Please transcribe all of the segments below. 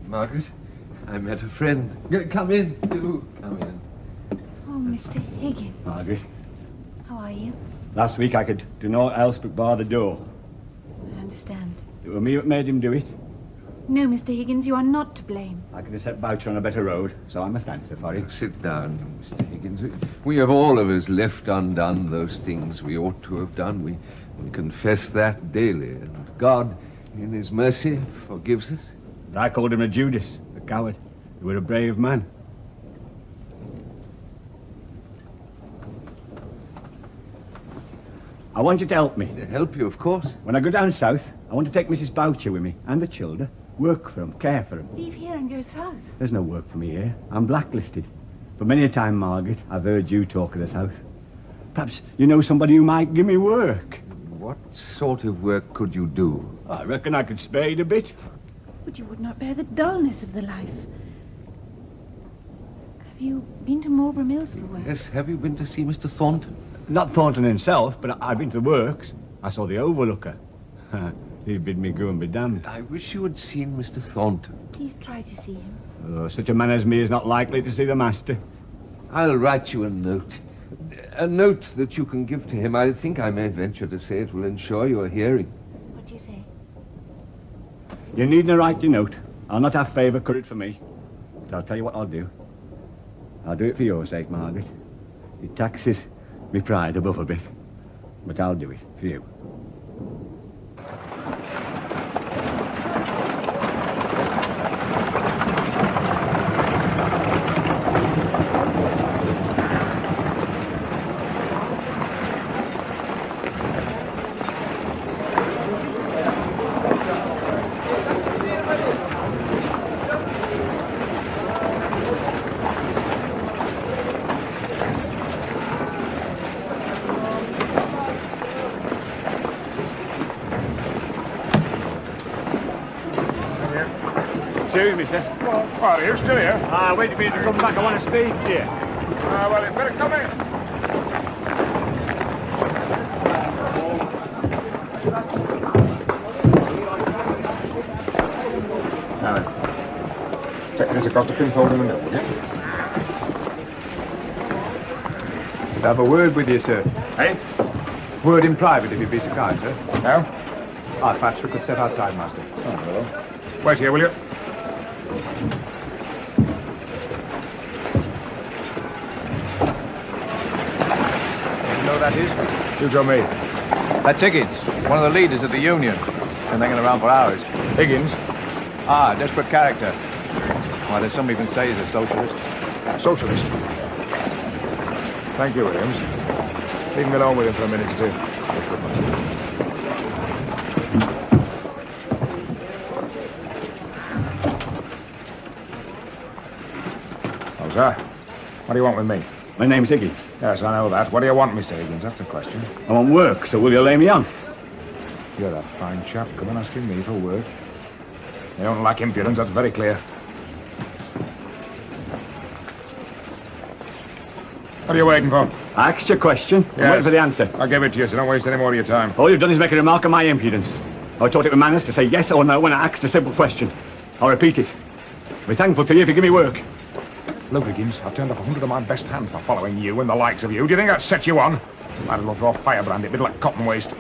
Margaret, I met a friend. Come in, do come in. Oh, Mr. Higgins. Margaret. How are you? Last week I could do naught else but bar the door. I understand. It was me that made him do it. No, Mr. Higgins, you are not to blame. I could have set Boucher on a better road, so I must answer for it. Sit down, Mr. Higgins. We have all of us left undone those things we ought to have done. We confess that daily, and God, in his mercy, forgives us. I called him a Judas, a coward. You were a brave man. I want you to help me. Help you, of course. When I go down south, I want to take Mrs. Boucher with me, and the children. Work for them, care for them. Leave here and go south. There's no work for me here. I'm blacklisted. But many a time, Margaret, I've heard you talk of the south. Perhaps you know somebody who might give me work. What sort of work could you do? I reckon I could spade a bit. But you would not bear the dullness of the life. Have you been to Marlborough Mills for work? Yes, have you been to see Mr. Thornton? Not Thornton himself, but I've been to the works. I saw the overlooker. He bid me go and be damned. I wish you had seen Mr. Thornton. Please try to see him. Oh, such a man as me is not likely to see the master. I'll write you a note. A note that you can give to him. I think I may venture to say it will ensure your hearing. What do you say? You needn't write your note. I'll not have favour curried for me. But I'll tell you what I'll do. I'll do it for your sake, Margaret. It taxes me pride above a bit. But I'll do it for you. Excuse me, sir. What are you still here? Waiting for you to come back. I want to speak to you. Well, you'd better come in. Now then, take this across the pinfold in the middle, will you? I'd have a word with you, sir. Hey? Word in private, if you'd be so kind, sir. No? Perhaps we could step outside, Master. Oh, hello. Wait here, will you? You know who that is? You tell me. That's Higgins, one of the leaders of the union. Been hanging around for hours. Higgins? Ah, desperate character. Why, there's some even say he's a socialist. Socialist. Thank you, Williams. Leave me alone with him for a minute or two. Oh, sir. What do you want with me? My name's Higgins. Yes, I know that. What do you want, Mr. Higgins? That's the question. I want work, so will you lay me on? You're a fine chap. Come on asking me for work. You don't like impudence, that's very clear. What are you waiting for? I asked you a question. I'm waiting for the answer. I'll give it to you, so don't waste any more of your time. All you've done is make a remark on my impudence. I taught it with manners to say yes or no when I asked a simple question. I'll repeat it. I'll be thankful to you if you give me work. Look, Higgins, I've turned off 100 of my best hands for following you and the likes of you. Do you think that sets you on? Might as well throw a firebrand at me like cotton waste.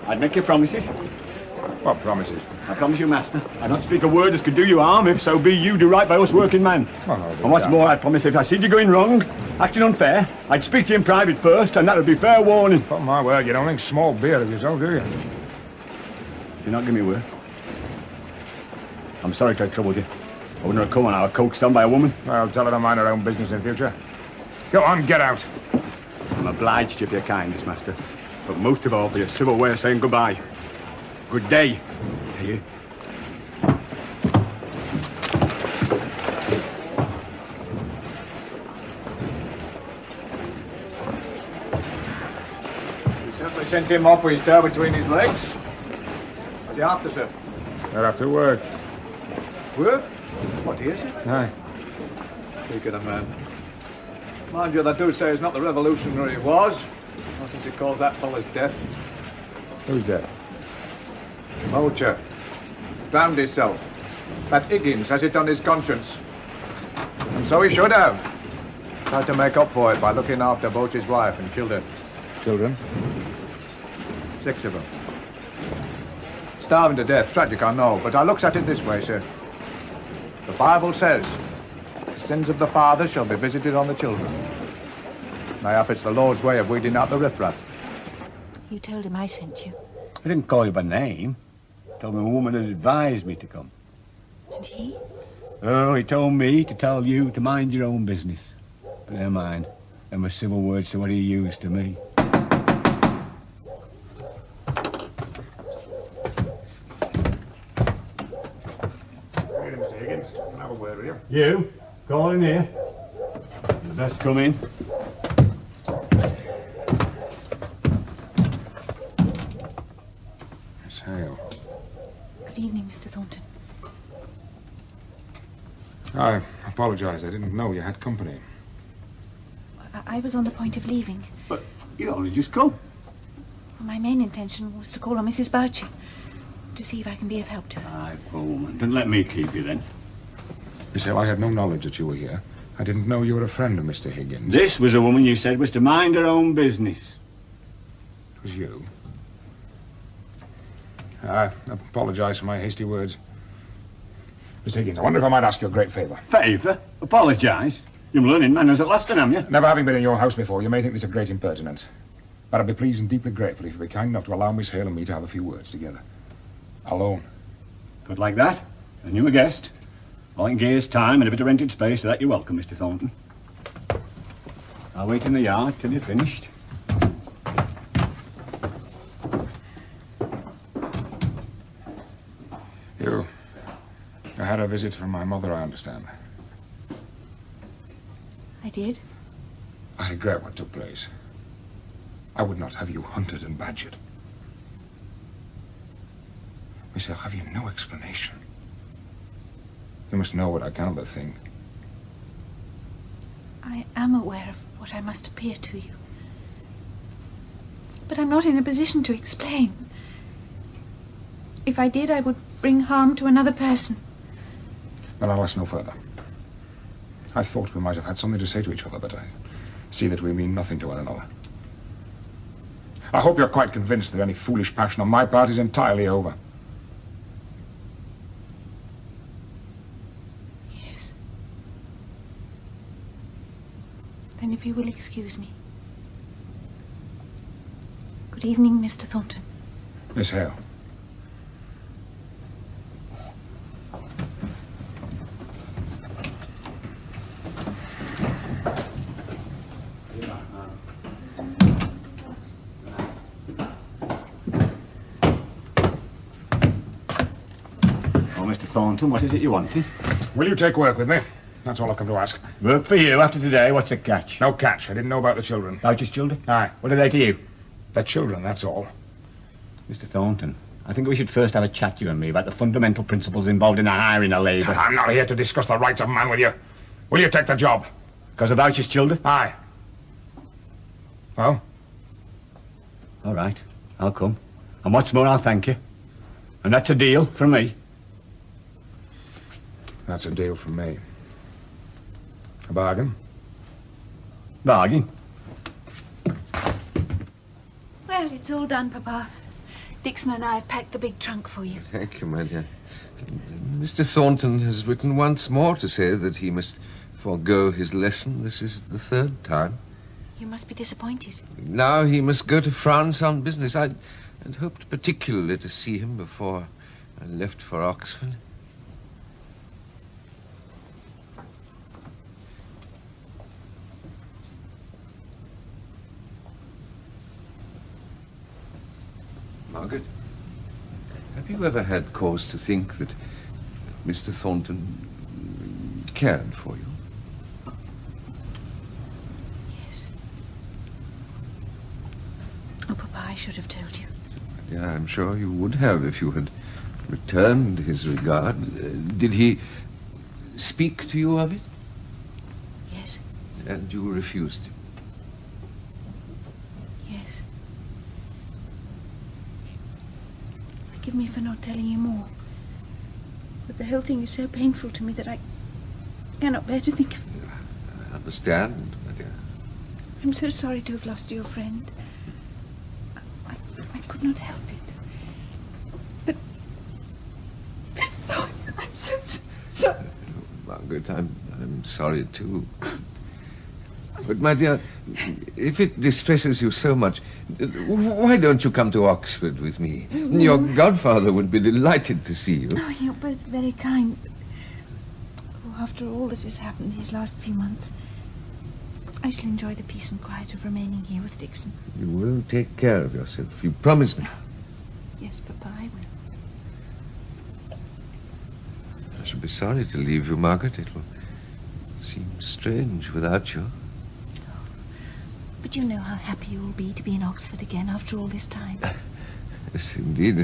I'd make you promises. What promises? I promise you, master, I'd not speak a word as could do you harm, if so be you do right by us working men. And what's more, I'd promise if I see you going wrong, acting unfair, I'd speak to you in private first, and that would be fair warning. Oh, my word, you don't think small beer of yourself, do you? You're not giving me work. I'm sorry to have troubled you. I wouldn't have come when I was coaxed on by a woman. Well, tell her to mind her own business in future. Go on, get out. I'm obliged to you for your kindness, master. But most of all for your civil way of saying goodbye. Good day to you. You simply sent him off with his tail between his legs. What's he after, sir? They're after work. Work? What is it? Aye. Speak of the man. Mind you, they do say he's not the revolutionary he was. Not since he calls that fellow's death. Who's dead? Vulture. Drowned himself. That Higgins has it on his conscience. And so he should have. Tried to make up for it by looking after Vulture's wife and children. Children? 6 of them. Starving to death, tragic I know, but I looks at it this way, sir. The Bible says, the sins of the fathers shall be visited on the children. Mayhap it's the Lord's way of weeding out the riffraff. You told him I sent you. I didn't call you by name. Told me a woman had advised me to come. And he? Oh, he told me to tell you to mind your own business. But never mind. Them were civil words to what he used to me. Here, Mr. Higgins. Can I have a word with you? You? Call in here. You best come in. Miss Hale. Good evening, Mr. Thornton. I apologize. I didn't know you had company. I was on the point of leaving. But you only just come. Well, my main intention was to call on Mrs. Boucher to see if I can be of help to her. Aye, poor woman. Don't let me keep you then. Miss Hale, I had no knowledge that you were here. I didn't know you were a friend of Mr. Higgins. This was a woman you said was to mind her own business. It was you. I apologize for my hasty words. Mr. Higgins, I wonder if I might ask you a great favor. Favour? Apologise? You're learning manners at last, am you? Never having been in your house before, you may think this a great impertinence. But I'd be pleased and deeply grateful if you'd be kind enough to allow Miss Hale and me to have a few words together. Alone. Put like that, and you a guest. All in gear's time and a bit of rented space, so that you're welcome, Mr. Thornton. I'll wait in the yard till you're finished. You had a visit from my mother, I understand. I did. I regret what took place. I would not have you hunted and badgered. Miss Hale, have you no explanation? You must know what I cannot but think. I am aware of what I must appear to you. But I'm not in a position to explain. If I did, I would bring harm to another person. Then I'll ask no further. I thought we might have had something to say to each other, but I see that we mean nothing to one another. I hope you're quite convinced that any foolish passion on my part is entirely over. Yes. Then if you will excuse me. Good evening, Mr. Thornton. Miss Hale. Thornton, what is it you wanted? Will you take work with me? That's all I've come to ask. Work for you after today, what's the catch? No catch. I didn't know about the children. Boucher's children? Aye. What are they to you? They're children, that's all. Mr. Thornton, I think we should first have a chat, you and me, about the fundamental principles involved in the hiring of labour. I'm not here to discuss the rights of man with you. Will you take the job? Because of Boucher's children? Aye. Well? All right, I'll come. And what's more, I'll thank you. And that's a deal from me. That's a deal from me. A bargain? Bargain. Well, it's all done, Papa. Dixon and I have packed the big trunk for you. Thank you, my dear. Mr. Thornton has written once more to say that he must forego his lesson. This is the 3rd time. You must be disappointed. Now he must go to France on business. I'd hoped particularly to see him before I left for Oxford. Margaret, have you ever had cause to think that Mr. Thornton cared for you? Yes. Oh, Papa, I should have told you. Yeah, I'm sure you would have if you had returned his regard. Did he speak to you of it? Yes. And you refused him? Yes. Forgive me for not telling you more. But the whole thing is so painful to me that I cannot bear to think of... I understand, my dear. I'm so sorry to have lost your friend. I could not help it. But... Oh, I'm so sorry. Margaret, I'm sorry too. But, my dear, if it distresses you so much, why don't you come to Oxford with me? Your godfather would be delighted to see you. Oh, you're both very kind. Oh, after all that has happened these last few months, I shall enjoy the peace and quiet of remaining here with Dixon. You will take care of yourself. You promise me. Yes, Papa, I will. I shall be sorry to leave you, Margaret. It will seem strange without you. But you know how happy you will be to be in Oxford again after all this time. Yes, indeed.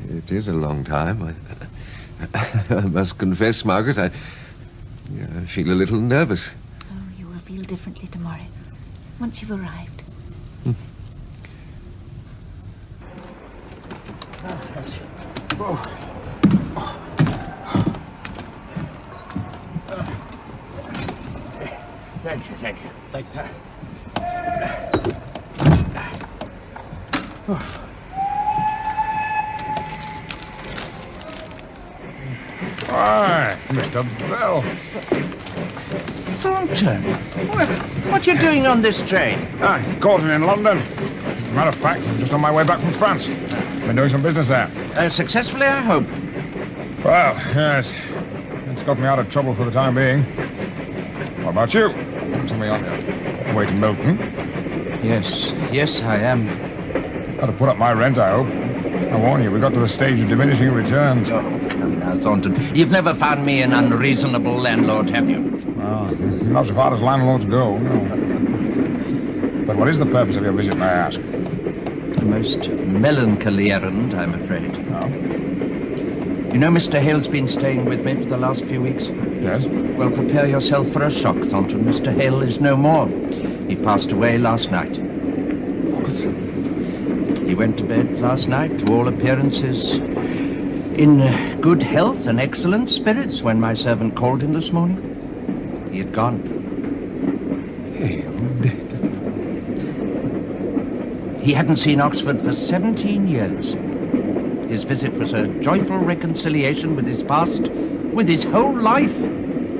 It is a long time. I must confess, Margaret, I feel a little nervous. Oh, you will feel differently tomorrow, once you've arrived. Thank you. Thank you. Why, Mr. Bell. Thornton, what are you doing on this train? I caught it in London. Matter of fact, I'm just on my way back from France. Been doing some business there. Successfully, I hope. Well, yes. It's got me out of trouble for the time being. What about you? Tell me on your way to Milton. Yes, I am. Got to put up my rent, I hope. I warn you, we got to the stage of diminishing returns. Oh, come now, Thornton. You've never found me an unreasonable landlord, have you? Oh, not so far as landlords go, no. But what is the purpose of your visit, may I ask? A most melancholy errand, I'm afraid. No? You know Mr. Hale's been staying with me for the last few weeks? Yes? Well, prepare yourself for a shock, Thornton. Mr. Hale is no more. He passed away last night. He went to bed last night, to all appearances, in good health and excellent spirits when my servant called him this morning. He had gone. Hale dead? He hadn't seen Oxford for 17 years. His visit was a joyful reconciliation with his past, with his whole life.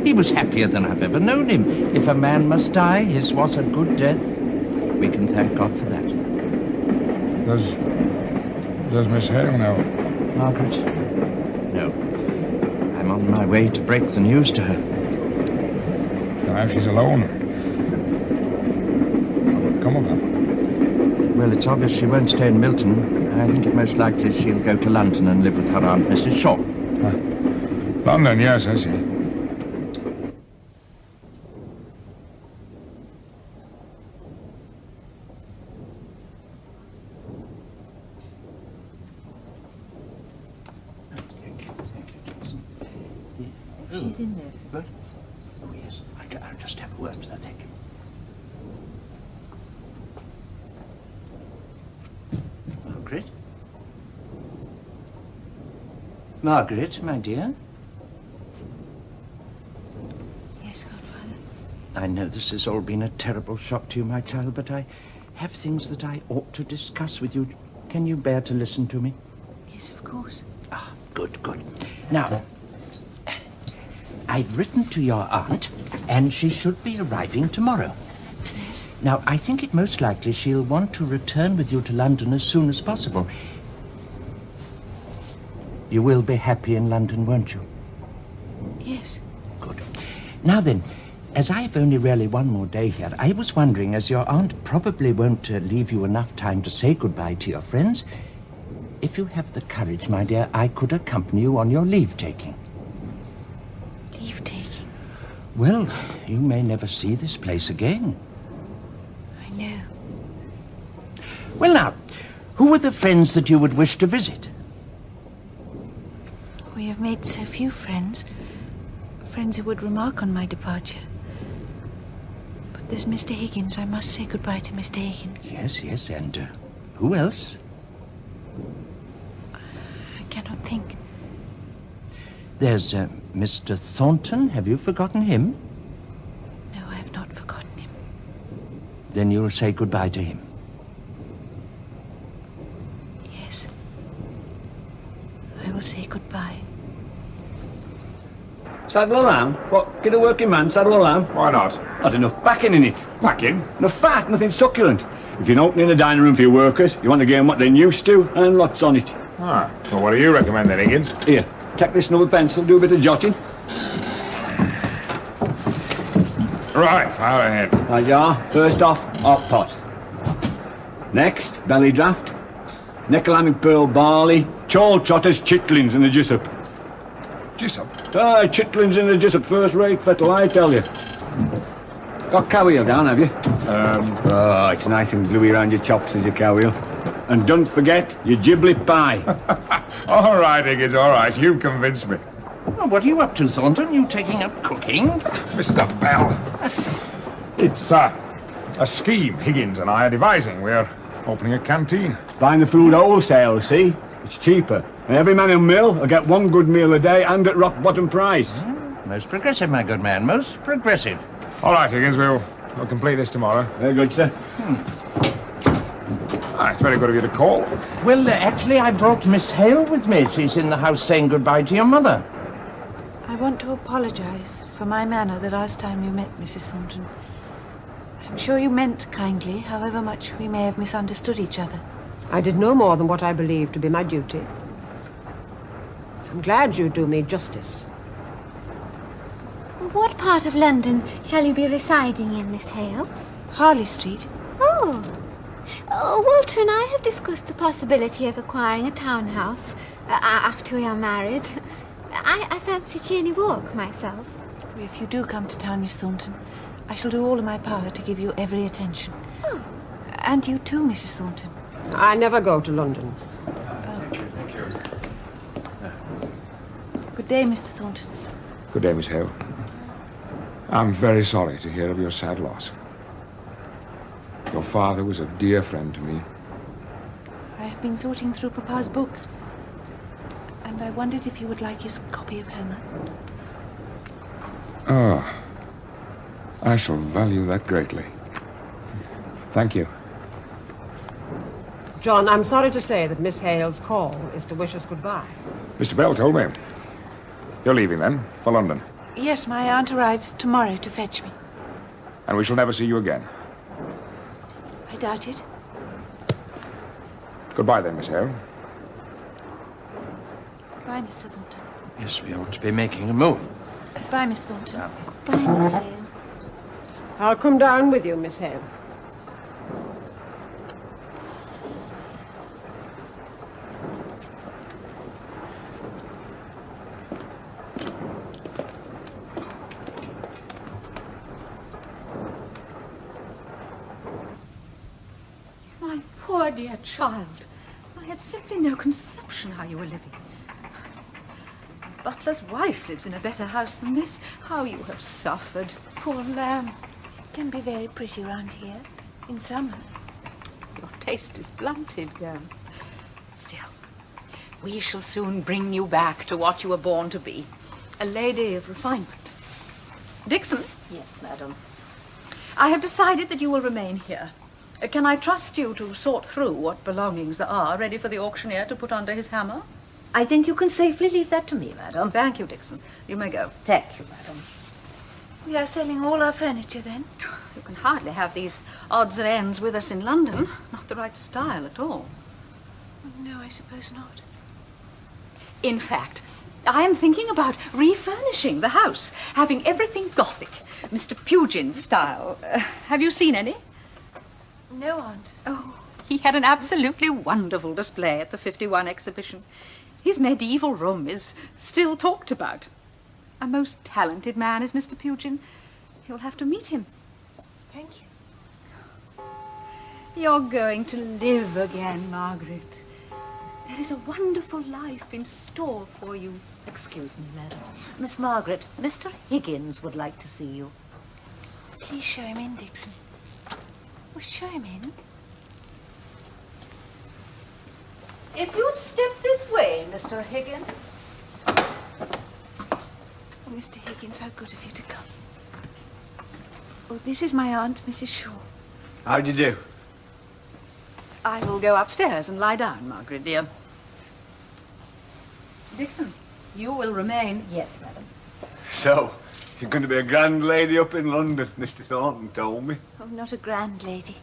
He was happier than I've ever known him. If a man must die, his was a good death. We can thank God for that. Does Miss Hale know? Margaret? No. I'm on my way to break the news to her. So now she's alone. What will come of her? Well, it's obvious she won't stay in Milton. I think it most likely she'll go to London and live with her aunt, Mrs. Shaw. London, yes, I see. She's in there, sir. Good. Oh, yes. I'll just have a word with her, thank you. Margaret? Margaret, my dear? Yes, Godfather. I know this has all been a terrible shock to you, my child, but I have things that I ought to discuss with you. Can you bear to listen to me? Yes, of course. Ah, good. Now, I've written to your aunt, and she should be arriving tomorrow. Yes. Now, I think it most likely she'll want to return with you to London as soon as possible. You will be happy in London, won't you? Yes. Good. Now then, as I've only really one more day here, I was wondering, as your aunt probably won't leave you enough time to say goodbye to your friends, if you have the courage, my dear, I could accompany you on your leave-taking. Leave-taking? Well, you may never see this place again. I know. Well, now, who are the friends that you would wish to visit? We have made so few friends. Friends who would remark on my departure. But there's Mr. Higgins. I must say goodbye to Mr. Higgins. Yes, and who else? think. There's Mr. Thornton. Have you forgotten him? No, I have not forgotten him. Then you'll say goodbye to him. Yes. I will say goodbye. Saddle a lamb? What, get a working man saddle a lamb? Why not? Not enough backing in it. Packing? No fat, nothing succulent. If you're opening a dining room for your workers, you want to give them what they're used to, and lots on it. Ah, well, what do you recommend then, Higgins? Here, take this number pencil, do a bit of jotting. Right, fire ahead. Right, you are. First off, hot pot. Next, belly draft. Neckalamic pearl barley, chawl trotters, chitlins and the gissup. Gissup? Aye, chitlins and the gissup, first rate fettle, I tell you. Got cow wheel down, have you? Oh, it's nice and gluey around your chops as your cow wheel. And don't forget your giblet pie. All right, Higgins, all right. You've convinced me. Well, what are you up to, Thornton? You taking up cooking? Mr. Bell. It's a scheme Higgins and I are devising. We're opening a canteen. Buying the food wholesale, see? It's cheaper. And every man in mill will get one good meal a day and at rock bottom price. Most progressive, my good man. Most progressive. All right, Higgins, we'll complete this tomorrow. Very good, sir. Ah, it's very good of you to call. Well, actually, I brought Miss Hale with me. She's in the house saying goodbye to your mother. I want to apologize for my manner the last time you met, Mrs. Thornton. I'm sure you meant kindly, however much we may have misunderstood each other. I did no more than what I believed to be my duty. I'm glad you do me justice. What part of London shall you be residing in, Miss Hale? Harley Street. Oh. Walter and I have discussed the possibility of acquiring a townhouse after we are married. I fancy Cheyne Walk myself. If you do come to town, Miss Thornton, I shall do all in my power to give you every attention. Oh. And you too, Mrs. Thornton. I never go to London. Good day, Mr. Thornton. Good day, Miss Hale. I'm very sorry to hear of your sad loss. Your father was a dear friend to me. I have been sorting through Papa's books, and I wondered if you would like his copy of Homer. Oh, I shall value that greatly. Thank you. John, I'm sorry to say that Miss Hale's call is to wish us goodbye. Mr. Bell told me. You're leaving then, for London. Yes, my aunt arrives tomorrow to fetch me. And we shall never see you again. I doubt it. Goodbye then, Miss Hale. Goodbye, Mr. Thornton. Yes, we ought to be making a move. Goodbye, Miss Thornton. Goodbye, Miss Hale. I'll come down with you, Miss Hale. Poor dear child. I had simply no conception how you were living. A butler's wife lives in a better house than this. How you have suffered, poor lamb. It can be very pretty round here, in summer. Your taste is blunted, girl. Still, we shall soon bring you back to what you were born to be. A lady of refinement. Dixon? Yes, madam. I have decided that you will remain here. Can I trust you to sort through what belongings there are ready for the auctioneer to put under his hammer? I think you can safely leave that to me, madam. Thank you, Dixon. You may go. Thank you, madam. We are selling all our furniture, then? You can hardly have these odds and ends with us in London. Not the right style at all. No, I suppose not. In fact, I am thinking about refurnishing the house, having everything Gothic, Mr. Pugin's style. Have you seen any? No, Aunt. Oh, he had an absolutely wonderful display at the 51 exhibition. His medieval room is still talked about. A most talented man is Mr. Pugin. You'll have to meet him. Thank you. You're going to live again, Margaret. There is a wonderful life in store for you. Excuse me, madam. Miss Margaret, Mr. Higgins would like to see you. Please show him in, Dixon. Well, show him in. If you'd step this way, Mr. Higgins. Oh, Mr. Higgins, how good of you to come. Oh, this is my aunt, Mrs. Shaw. How do you do? I will go upstairs and lie down, Margaret, dear. Dixon, you will remain. Yes, madam. So, you're going to be a grand lady up in London, Mr. Thornton told me. Oh, not a grand lady.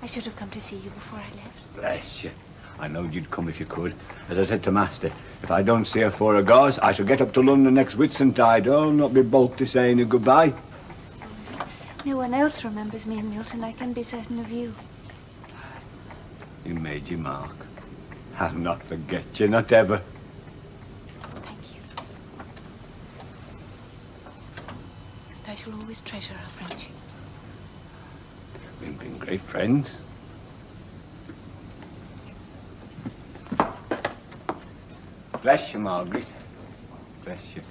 I should have come to see you before I left. Bless you. I knowed you'd come if you could. As I said to Master, if I don't see her for a gauze, I shall get up to London next Whitsuntide. I'll not be balked to saying her goodbye. No one else remembers me in Milton. I can be certain of you. You made your mark. I'll not forget you, not ever. Thank you. And I shall always treasure our friendship. We've been great friends. Bless you, Margaret. Bless you.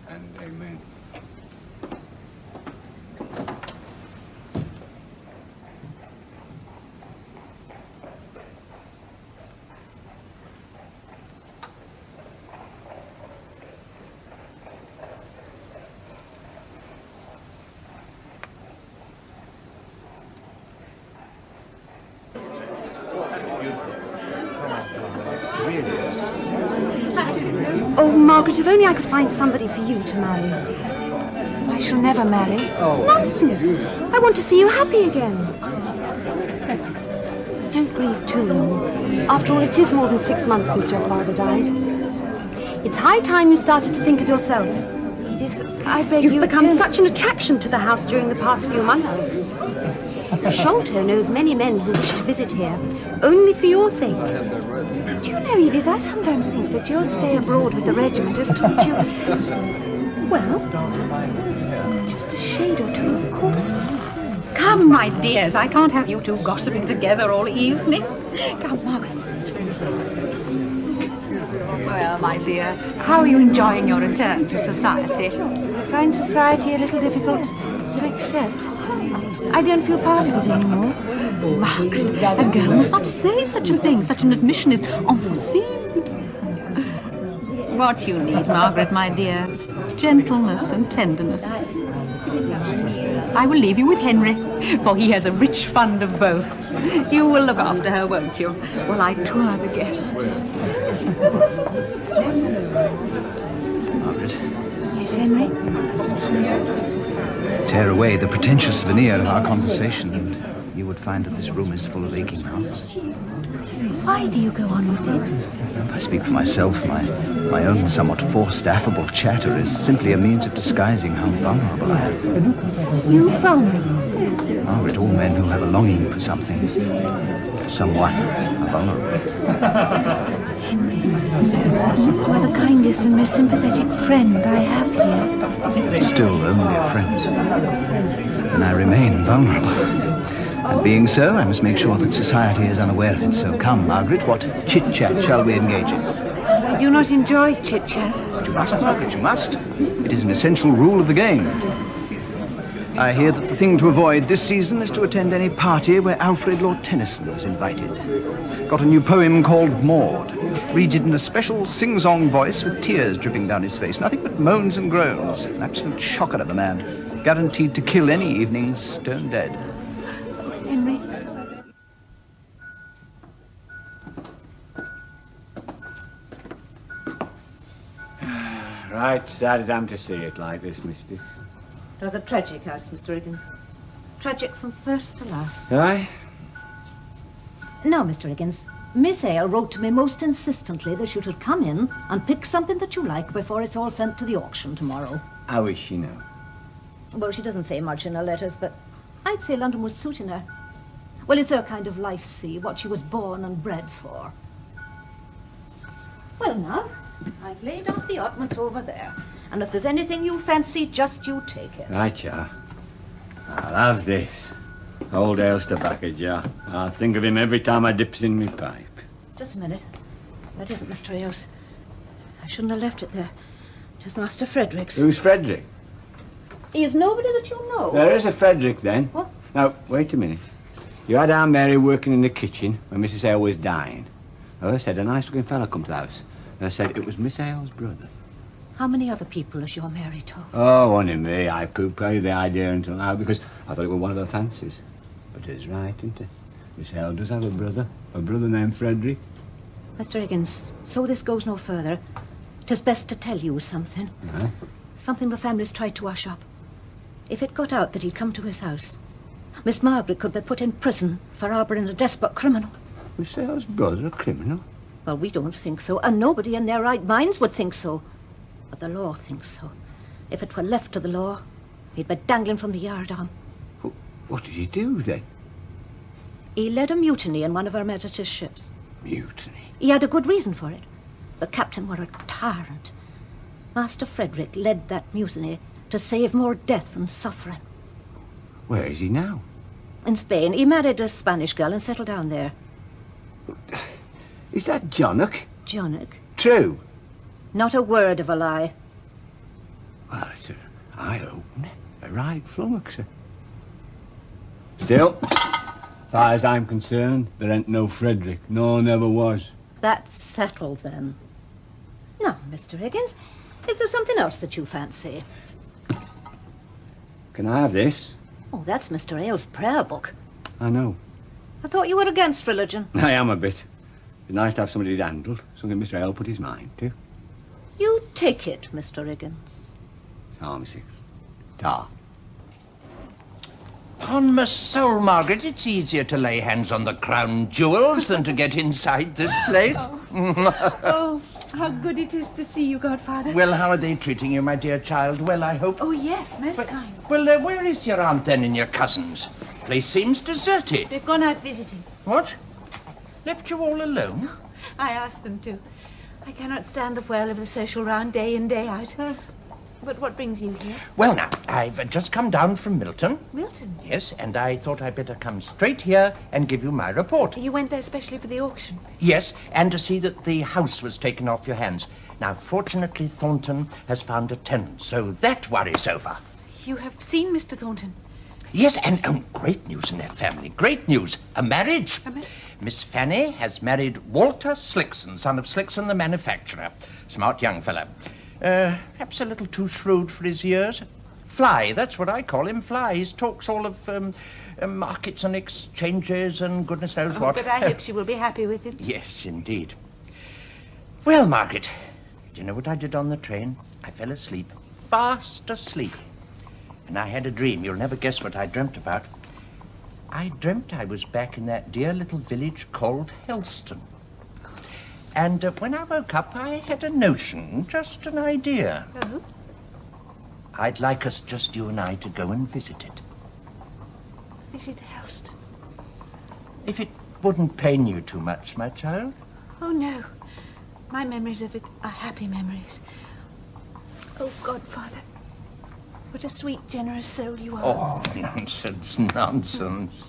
And amen. Oh, Margaret, if only I could find somebody for you to marry. I shall never marry. Nonsense. I want to see you happy again. Don't grieve too long. After all, it is more than 6 months since your father died. It's high time you started to think of yourself. Edith, I beg you... You've become such an attraction to the house during the past few months. Sholto knows many men who wish to visit here, only for your sake. Do you know, Edith, I sometimes think that your stay abroad with the regiment has taught you... Well? Just a shade or two of coarseness. Come, my dears, I can't have you two gossiping together all evening. Come, Margaret. Well, my dear, how are you enjoying your return to society? I find society a little difficult to accept. I don't feel part of it anymore. Margaret, a girl must not say such a thing. Such an admission is impossible. What you need, Margaret, my dear, is gentleness and tenderness. I will leave you with Henry, for he has a rich fund of both. You will look after her, won't you, while I tour the guests? Margaret. Yes, Henry? Tear away the pretentious veneer of our conversation, and you would find that this room is full of aching hearts. Why do you go on with it? If I speak for myself, my own somewhat forced, affable chatter is simply a means of disguising how vulnerable I am. You vulnerable? Margaret, all men who have a longing for something, someone, are vulnerable. Henry, you are the kindest and most sympathetic friend I have here. Still only a friend. And I remain vulnerable. And being so, I must make sure that society is unaware of it. So come, Margaret, what chit-chat shall we engage in? I do not enjoy chit-chat. But you must, Margaret, you must. It is an essential rule of the game. I hear that the thing to avoid this season is to attend any party where Alfred Lord Tennyson is invited. Got a new poem called Maud. Reads it in a special sing-song voice with tears dripping down his face. Nothing but moans and groans. An absolute shocker of the man. Guaranteed to kill any evening stone dead. Henry? Right sad I'm to see it like this, Miss Dixon. It was a tragic house, Mr. Higgins. Tragic from first to last. Aye? No, Mr. Higgins. Miss Hale wrote to me most insistently that you should come in and pick something that you like before it's all sent to the auction tomorrow. How is she now? Well, she doesn't say much in her letters, but I'd say London was suiting her. Well, it's her kind of life, see, what she was born and bred for. Well, now, I've laid off the oddments over there, and if there's anything you fancy, just you take it. Right, yeah. I'll have this. Old Hale's tobacco jar. I'll think of him every time I dips in me pipe. Just a minute. That isn't Mr. Hale's. I shouldn't have left it there. It is Master Frederick's. Who's Frederick? He is nobody that you know. There is a Frederick, then. What? Now, wait a minute. You had Aunt Mary working in the kitchen when Mrs. Hale was dying. Her said a nice-looking fella come to the house. Her said it was Miss Hale's brother. How many other people is your married to? Oh, only me. I poo-pooed the idea until now because I thought it was one of her fancies. But it's right, isn't it? Miss Hale does have a brother named Frederick. Mr. Higgins, so this goes no further, 'tis best to tell you something. Something the family's tried to hush up. If it got out that he'd come to his house, Miss Margaret could be put in prison for harbouring a desperate criminal. Miss Hale's brother a criminal? Well, we don't think so, and nobody in their right minds would think so. But the law thinks so. If it were left to the law, he'd be dangling from the yardarm. What did he do, then? He led a mutiny in one of Her Majesty's ships. Mutiny? He had a good reason for it. The captain were a tyrant. Master Frederick led that mutiny to save more death and suffering. Where is he now? In Spain. He married a Spanish girl and settled down there. Is that Jonock? Jonock? True. Not a word of a lie. Well, it's eye-opening. A right flummoxer. Still, as far as I'm concerned, there ain't no Frederick. No, never was. That's settled, then. Now, Mr. Higgins, is there something else that you fancy? Can I have this? Oh, that's Mr. Hale's prayer book. I know. I thought you were against religion. I am a bit. It's nice to have somebody it handled, something Mr. Hale put his mind to. You take it, Mr. Higgins. Oh, Mrs. Ta. Upon my soul, Margaret, it's easier to lay hands on the crown jewels than to get inside this place. Oh, how good it is to see you, Godfather. Well, how are they treating you, my dear child? Well, I hope... Oh, yes, most kind. Well, where is your aunt, then, and your cousins? Place seems deserted. They've gone out visiting. What? Left you all alone? I asked them to. I cannot stand the whirl of the social round day in, day out. But what brings you here? Well, now, I've just come down from Milton. Milton? Yes, and I thought I'd better come straight here and give you my report. You went there especially for the auction? Yes, and to see that the house was taken off your hands. Now, fortunately, Thornton has found a tenant, so that worry's over. You have seen Mr. Thornton? Yes, and great news in that family. Great news. A marriage. Miss Fanny has married Walter Slickson, son of Slickson, the manufacturer. Smart young fellow. Perhaps a little too shrewd for his years. Fly, that's what I call him, Fly. He talks all of markets and exchanges and goodness knows what. But I hope she will be happy with him. Yes, indeed. Well, Margaret, do you know what I did on the train? I fell asleep, fast asleep. And I had a dream. You'll never guess what I dreamt about. I dreamt I was back in that dear little village called Helston. And when I woke up, I had a notion, just an idea. Oh? I'd like us, just you and I, to go and visit it. Visit Helston? If it wouldn't pain you too much, my child. Oh, no. My memories of it are happy memories. Oh, Godfather, what a sweet, generous soul you are. Oh, nonsense, nonsense.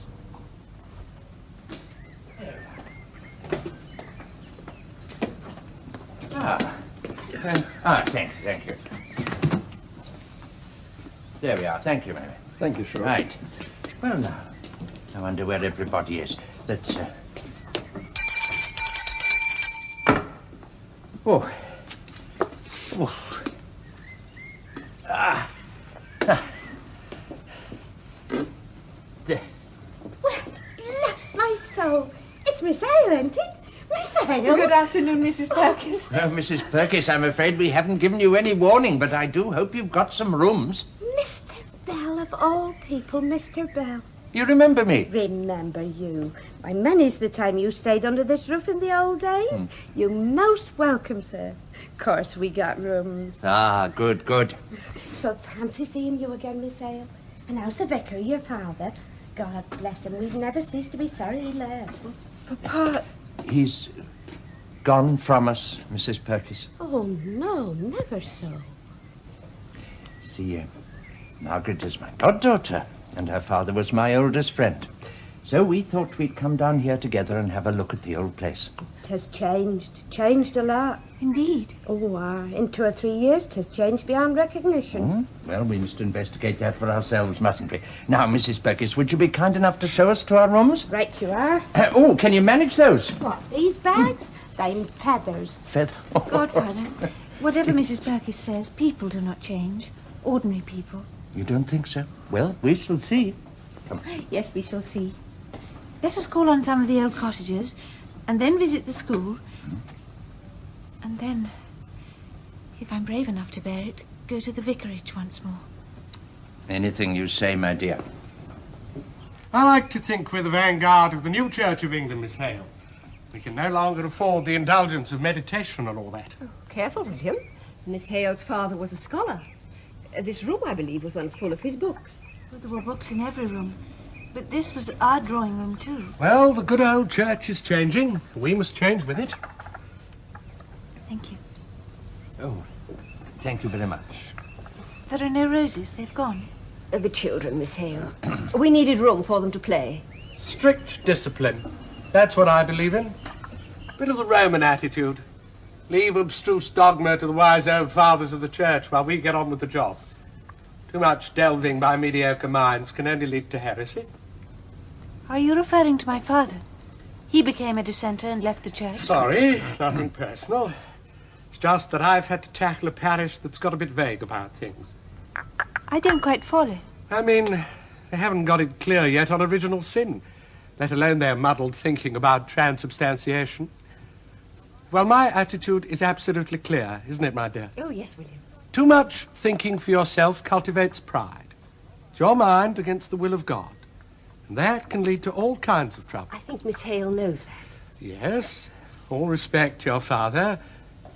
Thank you. There we are. Thank you, Mary. Thank you, sir. Right. Well, now, I wonder where everybody is. Let's, Oh. Oh. Ah. There. Well, bless my soul. It's Miss Hale, isn't it? Miss Hale. Good afternoon, Mrs. Perkins. Oh, Mrs. Perkins, I'm afraid we haven't given you any warning, but I do hope you've got some rooms. Mr. Bell, of all people, Mr. Bell. You remember me? Remember you. Why, many's the time you stayed under this roof in the old days. You're most welcome, sir. Of course, we got rooms. Ah, good, good. But fancy seeing you again, Miss Hale. And how's the vicar, your father? God bless him. We'd never cease to be sorry he left. Papa... He's gone from us, Mrs. Perkins. Oh, no, never so. See, Margaret is my goddaughter, and her father was my oldest friend. So we thought we'd come down here together and have a look at the old place. It has changed a lot. Indeed. Oh, in 2 or 3 years, it has changed beyond recognition. Well, we must investigate that for ourselves, mustn't we? Now, Mrs. Perkins, would you be kind enough to show us to our rooms? Right you are. Oh, can you manage those? What, these bags? They're feathers. Feather? Godfather, whatever Mrs. Perkins says, people do not change. Ordinary people. You don't think so? Well, we shall see. Come. Yes, we shall see. Let us call on some of the old cottagers, and then visit the school. And then, if I'm brave enough to bear it, go to the vicarage once more. Anything you say, my dear. I like to think we're the vanguard of the new Church of England, Miss Hale. We can no longer afford the indulgence of meditation and all that. Oh, careful, William. Miss Hale's father was a scholar. This room, I believe, was once full of his books. Well, there were books in every room. But this was our drawing room, too. Well, the good old church is changing. We must change with it. Thank you. Oh, thank you very much. There are no roses. They've gone. The children, Miss Hale. We needed room for them to play. Strict discipline. That's what I believe in. Bit of the Roman attitude. Leave abstruse dogma to the wise old fathers of the church while we get on with the job. Too much delving by mediocre minds can only lead to heresy. Are you referring to my father? He became a dissenter and left the church. Sorry, nothing personal. It's just that I've had to tackle a parish that's got a bit vague about things. I don't quite follow. I mean, they haven't got it clear yet on original sin, let alone their muddled thinking about transubstantiation. Well, my attitude is absolutely clear, isn't it, my dear? Oh, yes, William. Too much thinking for yourself cultivates pride. It's your mind against the will of God. And that can lead to all kinds of trouble. I think Miss Hale knows that. Yes, all respect to your father,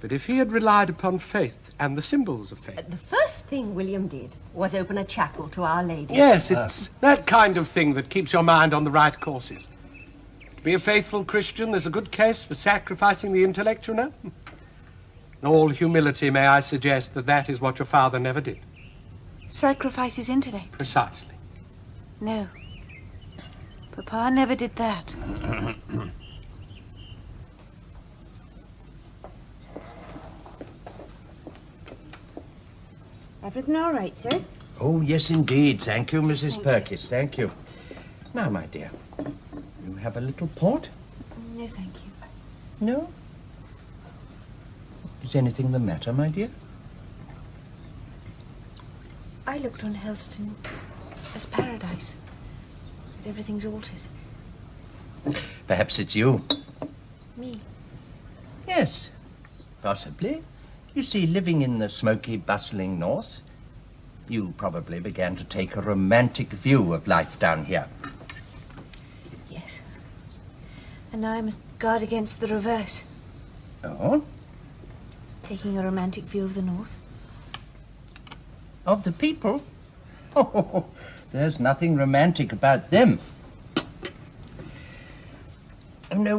but if he had relied upon faith and the symbols of faith... The first thing William did was open a chapel to Our Lady. Yes, it's that kind of thing that keeps your mind on the right courses. To be a faithful Christian, there's a good case for sacrificing the intellect, you know. In all humility, may I suggest that that is what your father never did. Sacrifice his intellect? Precisely. No. Papa never did that. Everything all right, sir? Oh, yes, indeed. Thank you, Mrs. Thank Perkins. Thank you. Now, my dear, you have a little port? No, thank you. No? Is anything the matter, my dear? I looked on Helston as paradise, but everything's altered. Perhaps it's you. Me? Yes, possibly. You see, living in the smoky, bustling north, you probably began to take a romantic view of life down here. Yes. And now I must guard against the reverse. Oh? Taking a romantic view of the north. Of the people? Oh, there's nothing romantic about them. Oh, no,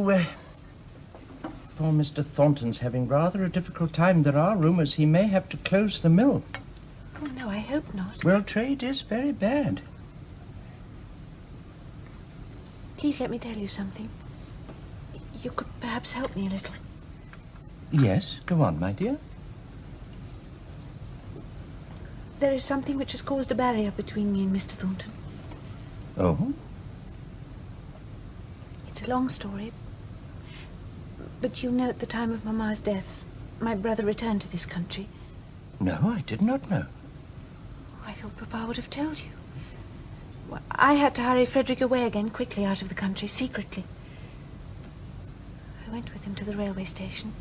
poor Mr. Thornton's having rather a difficult time. There are rumours he may have to close the mill. Oh, no, I hope not. Well, trade is very bad. Please let me tell you something. You could perhaps help me a little. Yes, go on, my dear. There is something which has caused a barrier between me and Mr. Thornton. Oh? It's a long story. But you know, at the time of Mamma's death, my brother returned to this country. No, I did not know. I thought Papa would have told you. Well, I had to hurry Frederick away again quickly out of the country, secretly. I went with him to the railway station.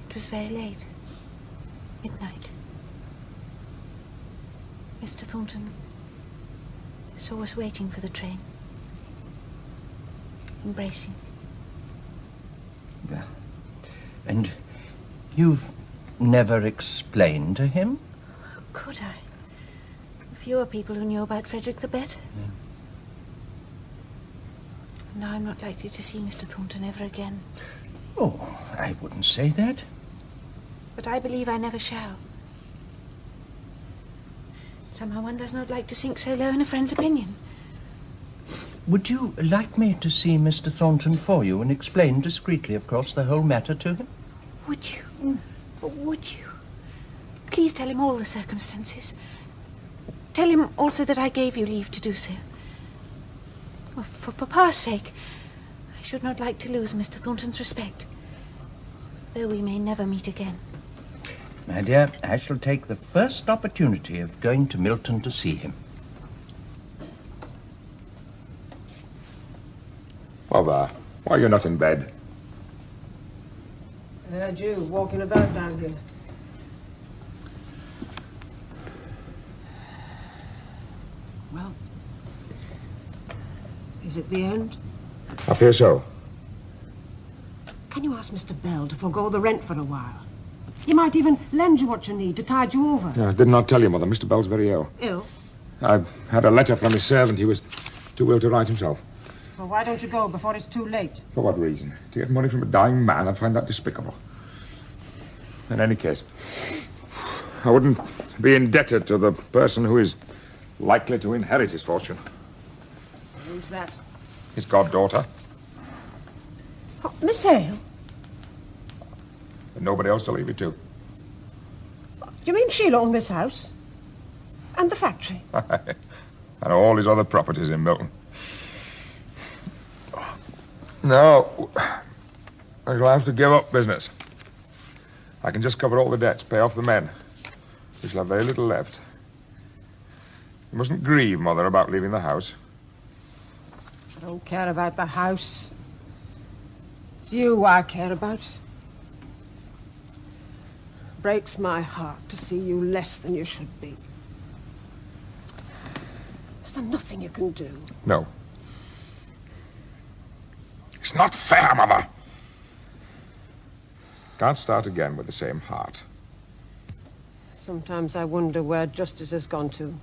It was very late. Midnight. Mr. Thornton saw us waiting for the train. Embracing. Well, and you've never explained to him? Could I? The fewer people who knew about Frederick, the better. Yeah. Now I'm not likely to see Mr. Thornton ever again. Oh, I wouldn't say that. But I believe I never shall. Somehow one does not like to sink so low in a friend's opinion. Would you like me to see Mr. Thornton for you and explain discreetly, of course, the whole matter to him? Would you? Would you? Please tell him all the circumstances. Tell him also that I gave you leave to do so. Well, for Papa's sake, I should not like to lose Mr. Thornton's respect, though we may never meet again. My dear, I shall take the first opportunity of going to Milton to see him. Mother, why are you not in bed? I heard you walking about down here. Well, is it the end? I fear so. Can you ask Mr. Bell to forego the rent for a while? He might even lend you what you need to tide you over. I did not tell you, Mother. Mr. Bell's very ill. Ill? I had a letter from his servant. He was too ill to write himself. Well, why don't you go before it's too late? For what reason? To get money from a dying man? I'd find that despicable. In any case, I wouldn't be indebted to the person who is likely to inherit his fortune. Who's that? His goddaughter. Oh, Miss Hale? And nobody else to leave it to. You mean she'll own this house? And the factory? And all his other properties in Milton. No, I shall have to give up business. I can just cover all the debts, pay off the men. We shall have very little left. You mustn't grieve, Mother, about leaving the house. I don't care about the house. It's you I care about. Breaks my heart to see you less than you should be. Is there nothing you can do? No. It's not fair, Mother. Can't start again with the same heart. Sometimes I wonder where justice has gone to.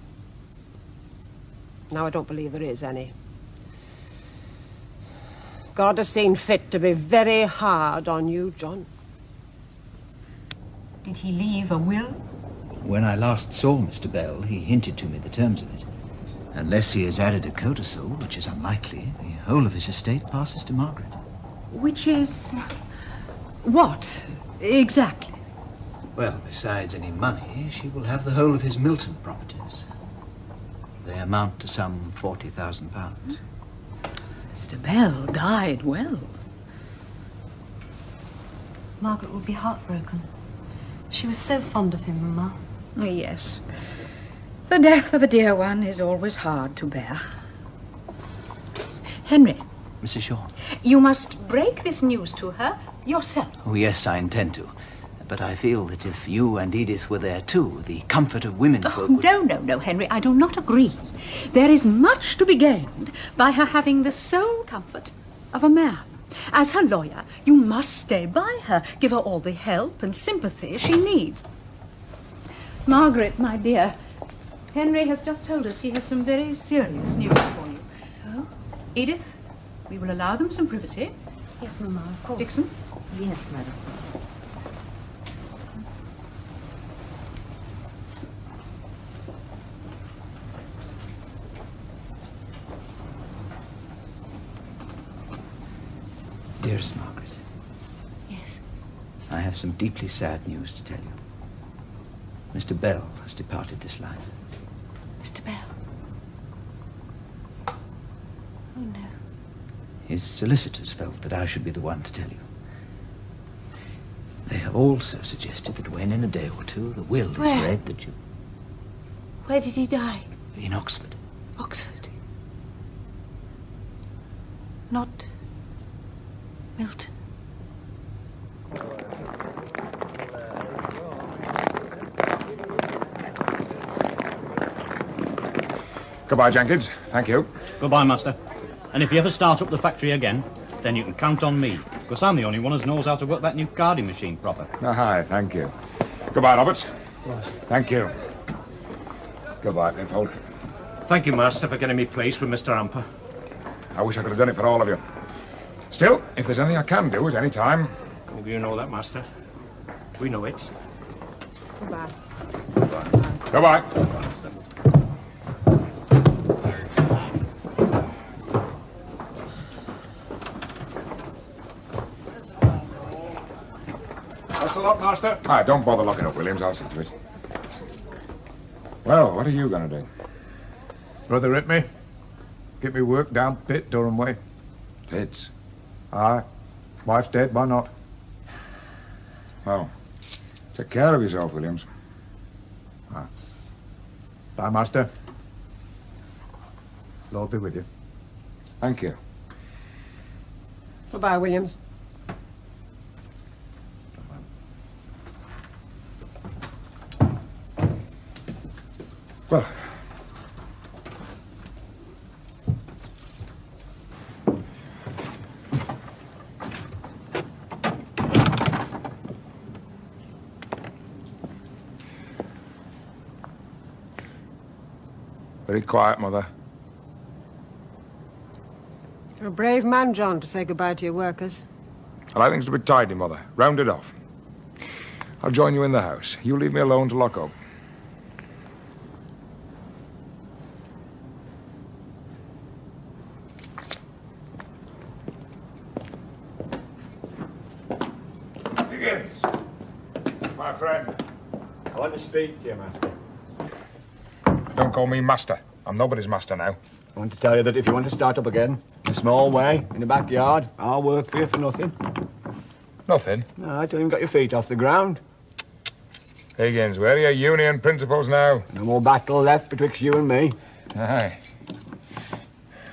Now I don't believe there is any. God has seen fit to be very hard on you, John. Did he leave a will? When I last saw Mr. Bell, he hinted to me the terms of it. Unless he has added a codicil, which is unlikely, the whole of his estate passes to Margaret. Which is... what, exactly? Well, besides any money, she will have the whole of his Milton properties. They amount to some £40,000. Mr. Bell died well. Margaret will be heartbroken. She was so fond of him, Mamma. Oh, yes. The death of a dear one is always hard to bear. Henry. Mrs. Shaw. You must break this news to her yourself. Oh, yes, I intend to. But I feel that if you and Edith were there too, the comfort of womenfolk would... No, Henry, I do not agree. There is much to be gained by her having the sole comfort of a man. As her lawyer, you must stay by her, give her all the help and sympathy she needs. Margaret, my dear, Henry has just told us he has some very serious news for you. Oh? Edith, we will allow them some privacy. Yes, Mamma, of course. Dixon? Yes, Madam. Dearest Margaret. Yes. I have some deeply sad news to tell you. Mr. Bell has departed this life. Mr. Bell? Oh, no. His solicitors felt that I should be the one to tell you. They have also suggested that when in a day or two the will is read that you... Where did he die? In Oxford. Oxford? Not... Milton. Goodbye, Jenkins. Thank you. Goodbye, Master. And if you ever start up the factory again, then you can count on me, because I'm the only one who knows how to work that new carding machine proper. Hi, thank you. Goodbye, Roberts. Thank you. Goodbye, Penfold. Thank you, Master, for getting me placed with Mr. Amper. I wish I could have done it for all of you. Still, if there's anything I can do at any time... Oh, you know that, Master. We know it. Goodbye. Goodbye. a lot, Master. Ah, don't bother locking up, Williams. I'll see to it. Well, what are you going to do? Brother hit me. Get me work down Pit, Durham way. Pitts? Aye. Wife's dead, why not? Well, take care of yourself, Williams. Aye. Bye, Master. Lord be with you. Thank you. Bye-bye, Williams. Well, very quiet, Mother. You're a brave man, John, to say goodbye to your workers. I like things to be tidy, Mother. Rounded off. I'll join you in the house. You leave me alone to lock up. Higgins! My friend. I want to speak to you, Master. Don't call me Master. I'm nobody's master now. I want to tell you that if you want to start up again, in a small way, in the backyard, I'll work for you for nothing. Nothing? No, I haven't even got your feet off the ground. Higgins, where are your union principles now? No more battle left betwixt you and me. Aye.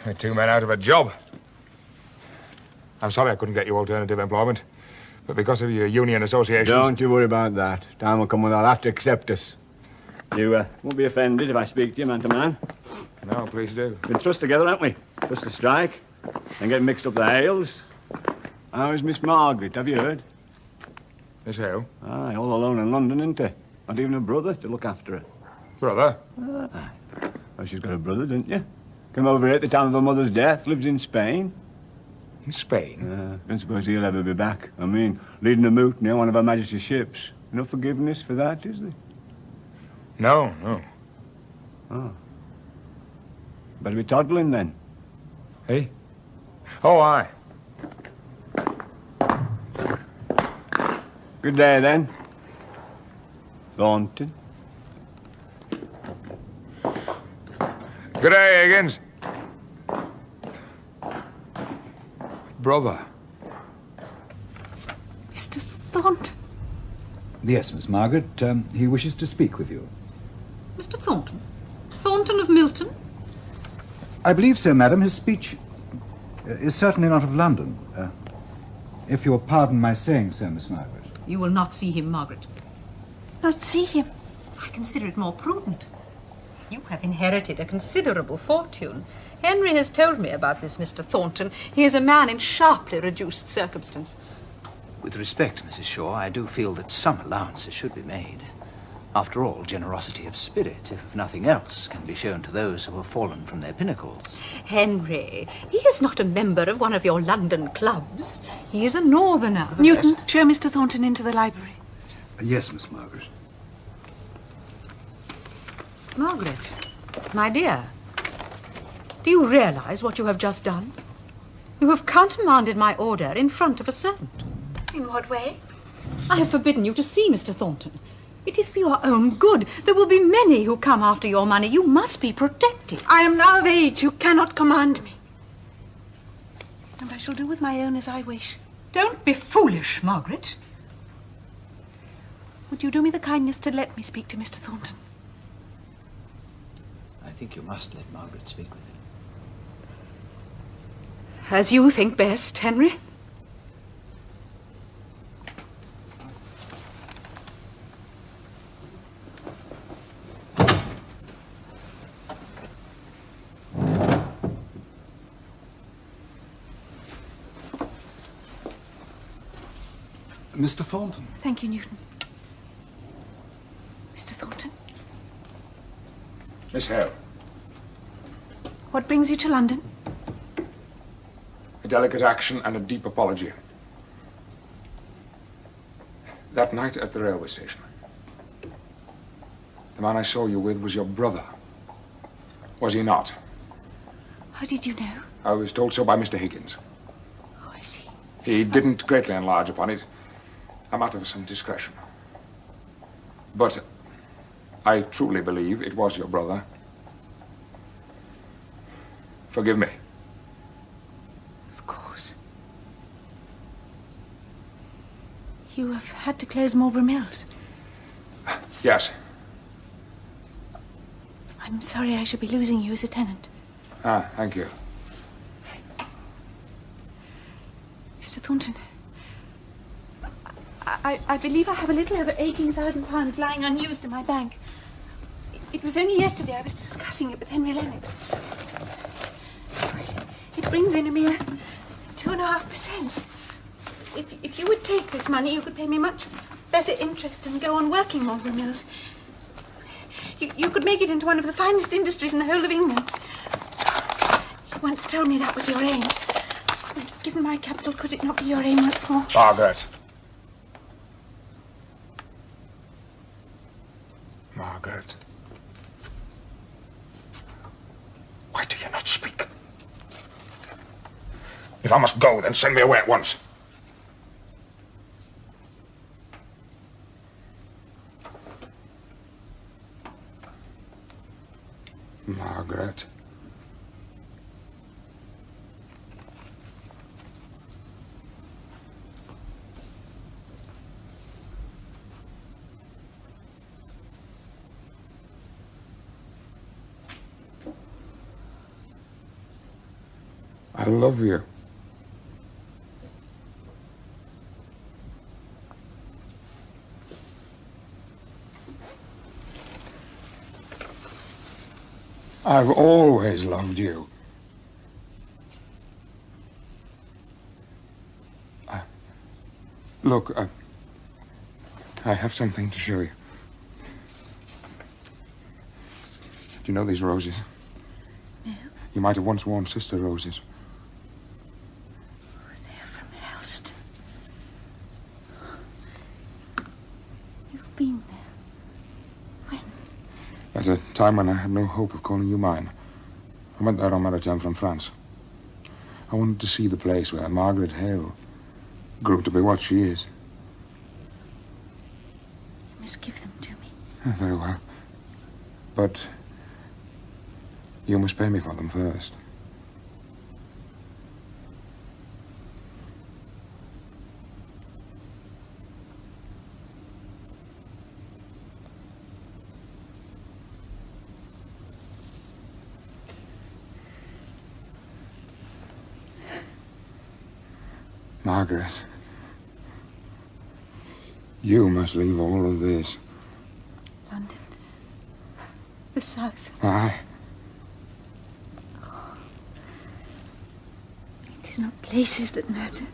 We're two men out of a job. I'm sorry I couldn't get you alternative employment, but because of your union associations... Don't you worry about that. Time will come when I'll have to accept us. You won't be offended if I speak to you man to man. No, please do. We've been thrust together, haven't we? Just to strike, and get mixed up the ales. How's Miss Margaret, have you heard? Miss who? Aye, all alone in London, isn't she? Not even a brother to look after her. Brother? Aye. Well, she's got a brother, didn't you? Came over here at the time of her mother's death, lives in Spain. In Spain? Don't suppose he'll ever be back. I mean, leading a mutiny on one of Her Majesty's ships. No forgiveness for that, is there? No, no. Oh. Better be toddling, then. Hey? Oh, aye. Good day, then. Thornton. Good day, Higgins. Brother. Mr. Thornton. Yes, Miss Margaret. He wishes to speak with you. Mr. Thornton? Thornton of Milton? I believe so, madam. His speech is certainly not of London. If you'll pardon my saying so, Miss Margaret. You will not see him, Margaret. Not see him? I consider it more prudent. You have inherited a considerable fortune. Henry has told me about this Mr. Thornton. He is a man in sharply reduced circumstance. With respect, Mrs. Shaw, I do feel that some allowances should be made. After all, generosity of spirit, if of nothing else, can be shown to those who have fallen from their pinnacles. Henry, he is not a member of one of your London clubs. He is a northerner. Newton, show Mr. Thornton into the library. Yes, Miss Margaret. Margaret, my dear, do you realize what you have just done? You have countermanded my order in front of a servant. In what way? I have forbidden you to see Mr. Thornton. It is for your own good. There will be many who come after your money. You must be protected. I am now of age. You cannot command me. And I shall do with my own as I wish. Don't be foolish, Margaret. Would you do me the kindness to let me speak to Mr. Thornton? I think you must let Margaret speak with him. As you think best, Henry. Mr. Thornton. Thank you, Newton. Mr. Thornton, Miss Hale. what brings you to London? A delicate action and a deep apology. That night at the railway station, the man I saw you with was your brother. Was he not? How did you know? I was told so by Mr. Higgins. Oh, I see. He didn't greatly enlarge upon it. a matter of some discretion. But I truly believe it was your brother. Forgive me. Of course. You have had to close Marlborough Mills. Yes. I'm sorry I should be losing you as a tenant. Ah, thank you. Mr. Thornton, I believe I have a little over £18,000 lying unused in my bank. It was only yesterday I was discussing it with Henry Lennox. It brings in a mere 2.5%. If you would take this money, you could pay me much better interest and go on working Marlborough Mills. You could make it into one of the finest industries in the whole of England. You once told me that was your aim. And given my capital, could it not be your aim once more? Margaret. Margaret. Why do you not speak? If I must go, then send me away at once. Margaret. I love you. I've always loved you. Look, I have something to show you. Do you know these roses? No. You might have once worn sister roses. They're from Helston. You've been there. When? At a time when I had no hope of calling you mine. I went there on my return from France. I wanted to see the place where Margaret Hale grew to be what she is. You must give them to me. Very well. But you must pay me for them first. Margaret, you must leave all of this. London. The South. Aye. It is not places that matter.